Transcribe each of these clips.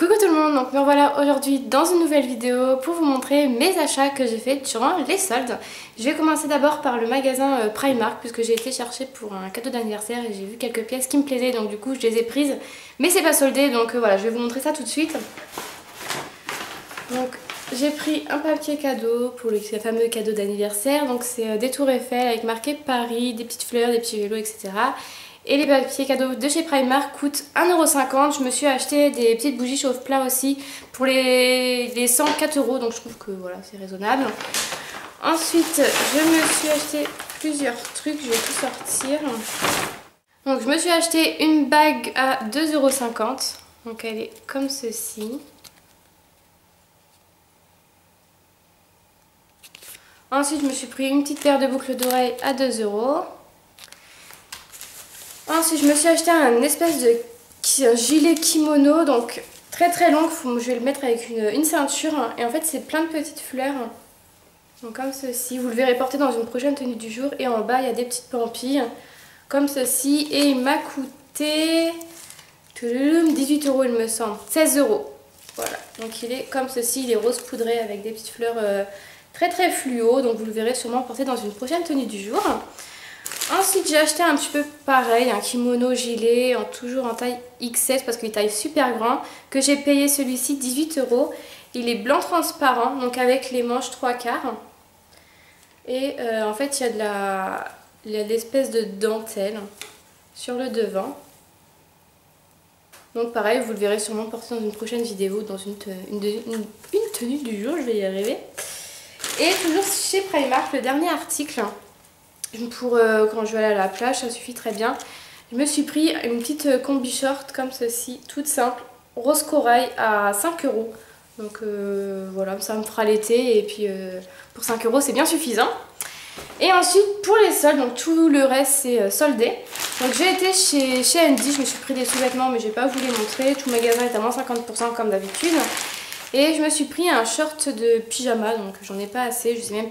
Coucou tout le monde, donc me voilà aujourd'hui dans une nouvelle vidéo pour vous montrer mes achats que j'ai fait durant les soldes. Je vais commencer d'abord par le magasin Primark puisque j'ai été chercher pour un cadeau d'anniversaire et j'ai vu quelques pièces qui me plaisaient, donc du coup je les ai prises, mais c'est pas soldé, donc voilà, je vais vous montrer ça tout de suite. Donc j'ai pris un papier cadeau pour le fameux cadeau d'anniversaire, donc c'est des tours Eiffel avec marqué Paris, des petites fleurs, des petits vélos, etc. Et les papiers cadeaux de chez Primark coûtent 1,50 €. Je me suis acheté des petites bougies chauffe-plat aussi pour les 104 €, donc je trouve que voilà, c'est raisonnable. Ensuite, je me suis acheté plusieurs trucs, je vais tout sortir. Donc je me suis acheté une bague à 2,50 €, donc elle est comme ceci. Ensuite, je me suis pris une petite paire de boucles d'oreilles à 2 €. Ensuite, je me suis acheté un espèce de gilet kimono, donc très long, je vais le mettre avec une ceinture. Et en fait, c'est plein de petites fleurs, donc comme ceci. Vous le verrez porter dans une prochaine tenue du jour. Et en bas, il y a des petites pampilles, comme ceci. Et il m'a coûté 18 € il me semble, 16 €. Voilà, donc il est comme ceci, il est rose poudré avec des petites fleurs très fluo. Donc vous le verrez sûrement porter dans une prochaine tenue du jour. Ensuite, j'ai acheté un petit peu pareil, un kimono gilet, toujours en taille XS parce qu'il est taille super grand, que j'ai payé celui-ci 18 €. Il est blanc transparent, donc avec les manches 3/4. Et en fait, il y a l'espèce de dentelle sur le devant. Donc pareil, vous le verrez sûrement porter dans une prochaine vidéo, dans une tenue du jour, je vais y arriver. Et toujours chez Primark, le dernier article. Pour quand je vais aller à la plage, ça suffit très bien. Je me suis pris une petite combi short comme ceci, toute simple, rose corail à 5 €. Donc voilà, ça me fera l'été et puis pour 5 € c'est bien suffisant. Et ensuite pour les soldes, donc tout le reste c'est soldé. Donc j'ai été chez Andy, je me suis pris des sous-vêtements mais j'ai pas voulu les montrer. Tout le magasin est à moins 50% comme d'habitude. Et je me suis pris un short de pyjama, donc j'en ai pas assez, je sais même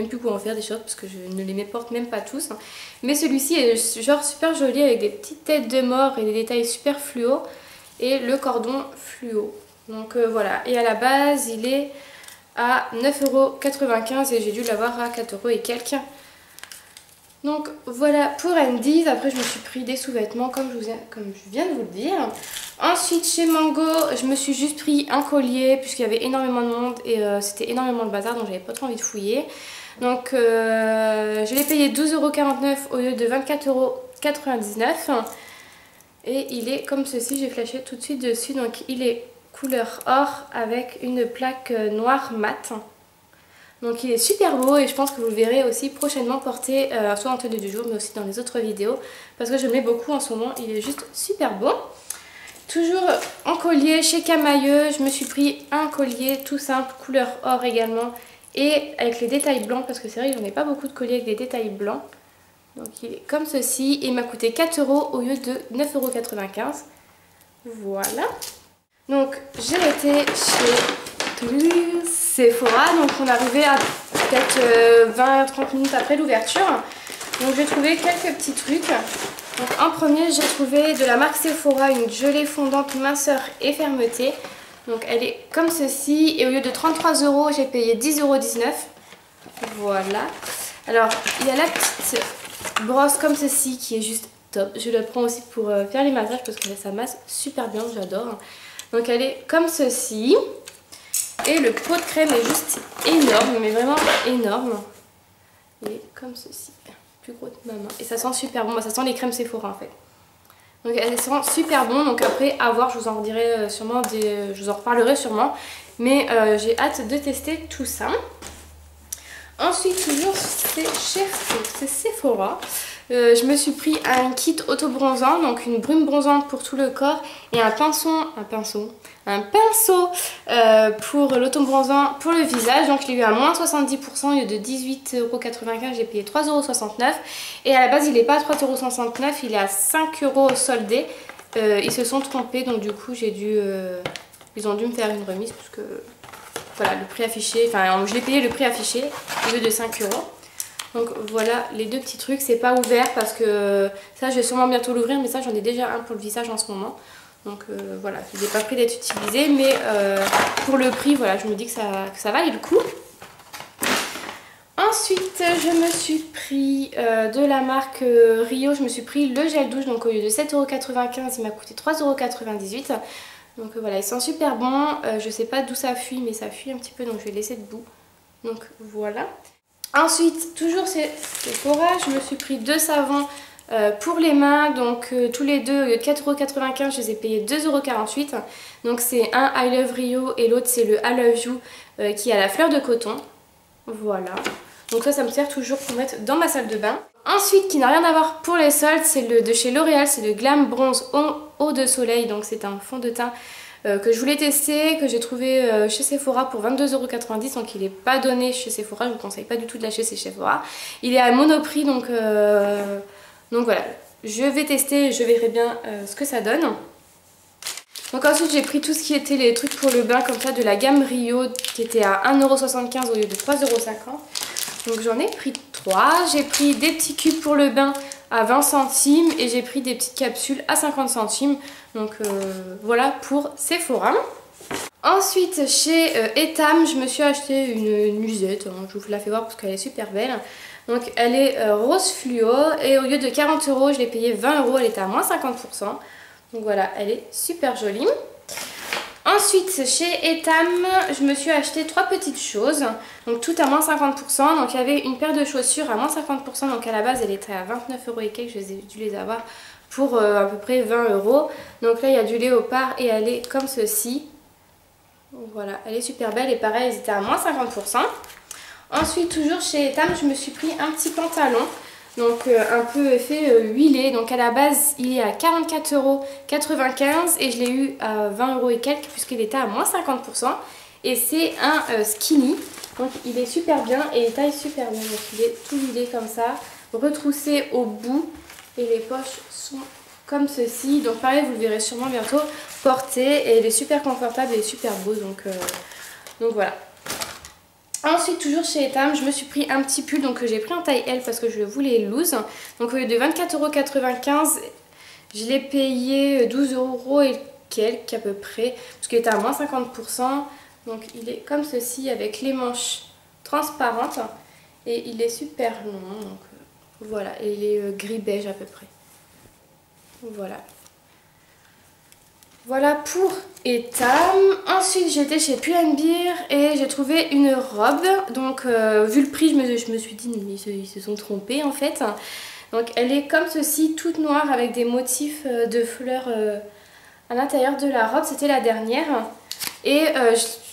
plus quoi en faire des shorts parce que je ne les porte même pas tous. Mais celui-ci est genre super joli avec des petites têtes de mort et des détails super fluo et le cordon fluo. Donc voilà, et à la base il est à 9,95 € et j'ai dû l'avoir à 4 € et quelques. Donc voilà pour Andy's. Après je me suis pris des sous-vêtements comme je viens de vous le dire. Ensuite chez Mango je me suis juste pris un collier puisqu'il y avait énormément de monde et c'était énormément de bazar, donc j'avais pas trop envie de fouiller. Donc je l'ai payé 12,49 € au lieu de 24,99 €. Et il est comme ceci, j'ai flashé tout de suite dessus. Donc il est couleur or avec une plaque noire mat. Donc il est super beau et je pense que vous le verrez aussi prochainement porter soit en tenue du jour mais aussi dans les autres vidéos parce que je le mets beaucoup en ce moment, il est juste super beau. Toujours en collier chez Camailleux, je me suis pris un collier tout simple, couleur or également et avec les détails blancs parce que c'est vrai que j'en ai pas beaucoup de colliers avec des détails blancs. Donc il est comme ceci et il m'a coûté 4 € au lieu de 9,95 €. Voilà. Donc j'ai été chez Sephora, donc on est arrivé à peut-être 20-30 minutes après l'ouverture. Donc j'ai trouvé quelques petits trucs. Donc en premier j'ai trouvé de la marque Sephora une gelée fondante minceur et fermeté. Donc elle est comme ceci et au lieu de 33 € j'ai payé 10,19 €. Voilà. Alors il y a la petite brosse comme ceci qui est juste top. Je la prends aussi pour faire les massages parce que ça masse super bien, j'adore. Donc elle est comme ceci. Et le pot de crème est juste énorme, mais vraiment énorme. Il est comme ceci, plus gros que ma main. Et ça sent super bon, ça sent les crèmes Sephora en fait. Donc elles sentent super bon, donc après à voir, je vous en redirai sûrement, je vous en reparlerai sûrement. Mais j'ai hâte de tester tout ça. Ensuite toujours c'est Sephora. Je me suis pris un kit auto-bronzant, donc une brume bronzante pour tout le corps et un pinceau pour l'auto-bronzant pour le visage. Donc je l'ai eu à moins 70% au lieu de 18,95 €, j'ai payé 3,69 € et à la base il n'est pas à 3,69 €, il est à 5 € soldé. Ils se sont trompés, donc du coup ils ont dû me faire une remise parce que voilà le prix affiché, enfin je l'ai payé le prix affiché au lieu de 5 €. Donc voilà les deux petits trucs, c'est pas ouvert parce que ça je vais sûrement bientôt l'ouvrir, mais ça j'en ai déjà un pour le visage en ce moment. Donc voilà, il n'est pas prêt d'être utilisé, mais pour le prix, voilà, je me dis que ça valait le coup. Ensuite, je me suis pris de la marque Rio, je me suis pris le gel douche, donc au lieu de 7,95 €, il m'a coûté 3,98 €. Donc voilà, ils sont super bons, je sais pas d'où ça fuit, mais ça fuit un petit peu, donc je vais laisser debout. Donc voilà. Ensuite, toujours chez Sephora, je me suis pris deux savons pour les mains, donc tous les deux, au lieu de 4,95 €, je les ai payés 2,48 €. Donc c'est un I Love Rio et l'autre c'est le I Love You qui a la fleur de coton. Voilà. Donc ça me sert toujours pour mettre dans ma salle de bain. Ensuite, qui n'a rien à voir pour les soldes, c'est le de chez L'Oréal, c'est le Glam Bronze Eau de Soleil. Donc c'est un fond de teint que je voulais tester, que j'ai trouvé chez Sephora pour 22,90 €. Donc il n'est pas donné chez Sephora, je ne vous conseille pas du tout de l'acheter chez Sephora. Il est à Monoprix, donc voilà. Je vais tester et je verrai bien ce que ça donne. Donc ensuite j'ai pris tout ce qui était les trucs pour le bain comme ça de la gamme Rio qui était à 1,75 € au lieu de 3,50 €. Donc j'en ai pris 3. J'ai pris des petits cubes pour le bain à 20 centimes et j'ai pris des petites capsules à 50 centimes. Donc voilà pour Sephora. Ensuite chez Etam, je me suis acheté une nuisette. Je vous la fais voir parce qu'elle est super belle. Donc elle est rose fluo et au lieu de 40 €, je l'ai payée 20 €, elle était à moins 50%. Donc voilà, elle est super jolie. Ensuite, chez Etam, je me suis acheté 3 petites choses. Donc tout à moins 50%. Donc il y avait une paire de chaussures à moins 50%. Donc à la base, elle était à 29 € et quelques. J'ai dû les avoir pour à peu près 20 €. Donc là, il y a du léopard et elle est comme ceci. Donc voilà, elle est super belle. Et pareil, elles étaient à moins 50%. Ensuite, toujours chez Etam, je me suis pris un petit pantalon. Donc un peu effet huilé, donc à la base il est à 44,95 € et je l'ai eu à 20 € et quelques puisqu'il était à moins 50%. Et c'est un skinny, donc il est super bien et il taille super bien, donc il est tout huilé comme ça, retroussé au bout et les poches sont comme ceci. Donc pareil, vous le verrez sûrement bientôt porté et il est super confortable et super beau, donc voilà. Ensuite, toujours chez Etam, je me suis pris un petit pull, donc j'ai pris en taille L parce que je le voulais loose. Donc au lieu de 24,95 €, je l'ai payé 12 € et quelques à peu près, parce qu'il était à moins 50%. Donc il est comme ceci avec les manches transparentes et il est super long. Donc voilà, et il est gris beige à peu près. Voilà. Voilà pour Etam. Ensuite j'étais chez Pull&Bear et j'ai trouvé une robe. Donc vu le prix je me suis dit ils se sont trompés en fait. Donc elle est comme ceci, toute noire avec des motifs de fleurs à l'intérieur de la robe. C'était la dernière. Et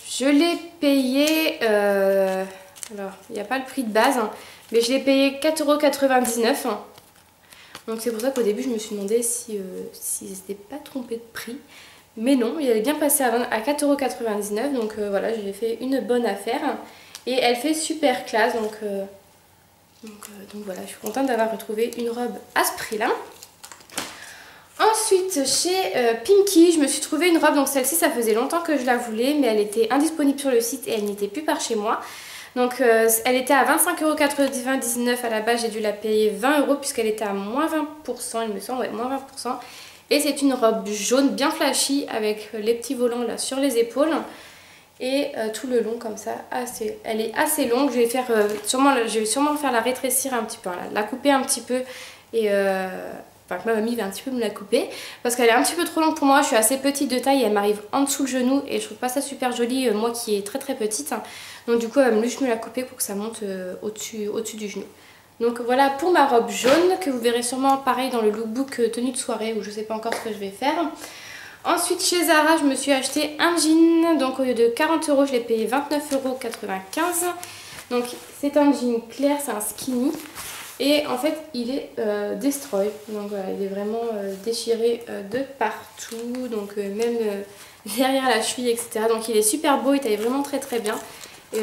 je l'ai payée, alors il n'y a pas le prix de base, mais je l'ai payé 4,99 €. Donc c'est pour ça qu'au début je me suis demandé si ils n'étaient pas trompés de prix. Mais non, il avait bien passé à 4,99 €. Donc voilà, j'ai fait une bonne affaire. Et elle fait super classe. Donc voilà, je suis contente d'avoir retrouvé une robe à ce prix-là. Ensuite, chez Pinky, je me suis trouvé une robe. Donc celle-ci, ça faisait longtemps que je la voulais, mais elle était indisponible sur le site et elle n'était plus par chez moi. Donc elle était à 25,99 € à la base, j'ai dû la payer 20 € puisqu'elle était à moins 20%, il me semble, ouais, moins 20%. Et c'est une robe jaune bien flashy avec les petits volants là sur les épaules. Et tout le long comme ça, elle est assez longue. Je vais sûrement faire la rétrécir un petit peu, la couper un petit peu. Et enfin, ma mamie va un petit peu me la couper parce qu'elle est un petit peu trop longue pour moi. Je suis assez petite de taille et elle m'arrive en dessous le genou et je trouve pas ça super joli, moi qui est très très petite. Donc du coup elle va juste me la couper pour que ça monte au-dessus du genou. Donc voilà pour ma robe jaune que vous verrez sûrement pareil dans le lookbook tenue de soirée où je sais pas encore ce que je vais faire. Ensuite chez Zara je me suis acheté un jean, donc au lieu de 40 €, je l'ai payé 29,95 €. Donc c'est un jean clair, c'est un skinny. Et en fait il est destroy, donc voilà, il est vraiment déchiré de partout, donc même derrière la cheville, etc. Donc il est super beau, il taille vraiment très très bien. Et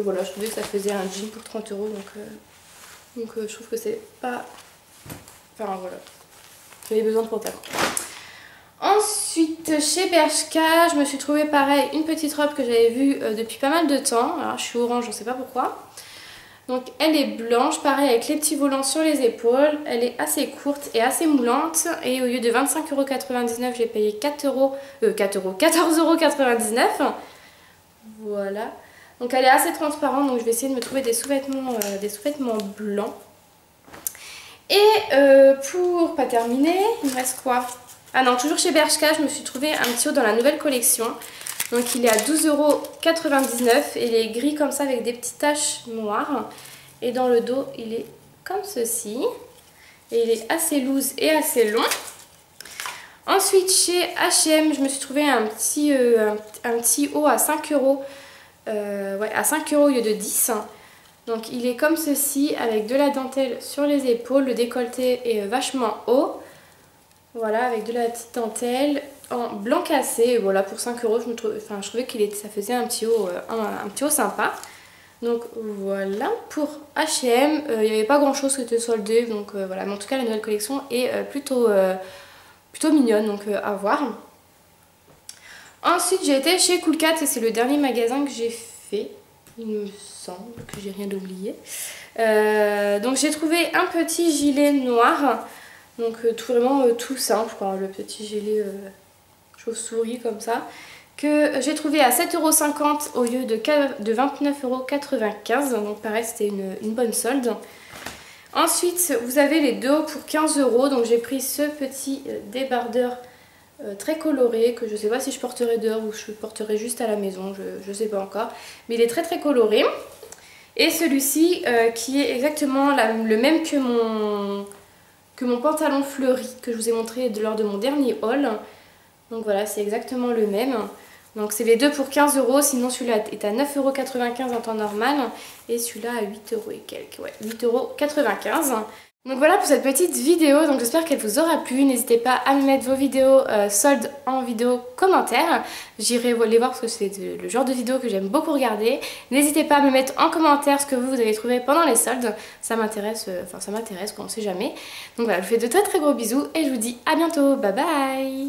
voilà, je trouvais que ça faisait un jean pour 30 €, donc je trouve que c'est pas... Enfin voilà, j'avais besoin de pantalon. Ensuite chez Bershka, je me suis trouvé pareil une petite robe que j'avais vue depuis pas mal de temps. Alors je suis orange, je ne sais pas pourquoi. Donc elle est blanche, pareil avec les petits volants sur les épaules. Elle est assez courte et assez moulante. Et au lieu de 25,99 €, j'ai payé 14,99 €. Voilà. Donc elle est assez transparente, donc je vais essayer de me trouver des sous-vêtements blancs. Et pour pas terminer, il me reste quoi? Ah non, toujours chez Bershka, je me suis trouvé un petit haut dans la nouvelle collection. Donc il est à 12,99 € et il est gris comme ça avec des petites taches noires. Et dans le dos, il est comme ceci. Et il est assez loose et assez long. Ensuite, chez H&M, je me suis trouvé un petit haut à 5 €. Ouais, à 5 € au lieu de 10. Donc il est comme ceci avec de la dentelle sur les épaules. Le décolleté est vachement haut. Voilà, avec de la petite dentelle en blanc cassé. Et voilà, pour 5 €, je trouvais ça faisait un petit haut sympa. Donc voilà, pour H&M, il n'y avait pas grand chose qui était soldé. Donc voilà, mais en tout cas la nouvelle collection est plutôt mignonne, donc à voir. Ensuite j'ai été chez Cool Cat et c'est le dernier magasin que j'ai fait. Il me semble que j'ai rien oublié. Donc j'ai trouvé un petit gilet noir. Donc vraiment tout simple, quoi, le petit gilet chauve-souris comme ça. Que j'ai trouvé à 7,50 € au lieu de 29,95 €. Donc pareil, c'était une bonne solde. Ensuite, vous avez les deux hauts pour 15 €. Donc j'ai pris ce petit débardeur très coloré que je sais pas si je porterai dehors ou je porterai juste à la maison, je sais pas encore. Mais il est très très coloré. Et celui-ci qui est exactement le même que mon pantalon fleuri que je vous ai montré lors de mon dernier haul. Donc voilà, c'est exactement le même. Donc c'est les deux pour 15 €, sinon celui-là est à 9,95 € en temps normal et celui-là à 8 € et quelques, ouais, 8,95 €. Donc voilà pour cette petite vidéo, donc j'espère qu'elle vous aura plu. N'hésitez pas à me mettre vos vidéos soldes en vidéo commentaire. J'irai les voir parce que c'est le genre de vidéo que j'aime beaucoup regarder. N'hésitez pas à me mettre en commentaire ce que vous avez trouvé pendant les soldes. Ça m'intéresse, on ne sait jamais. Donc voilà, je vous fais de très très gros bisous et je vous dis à bientôt. Bye bye!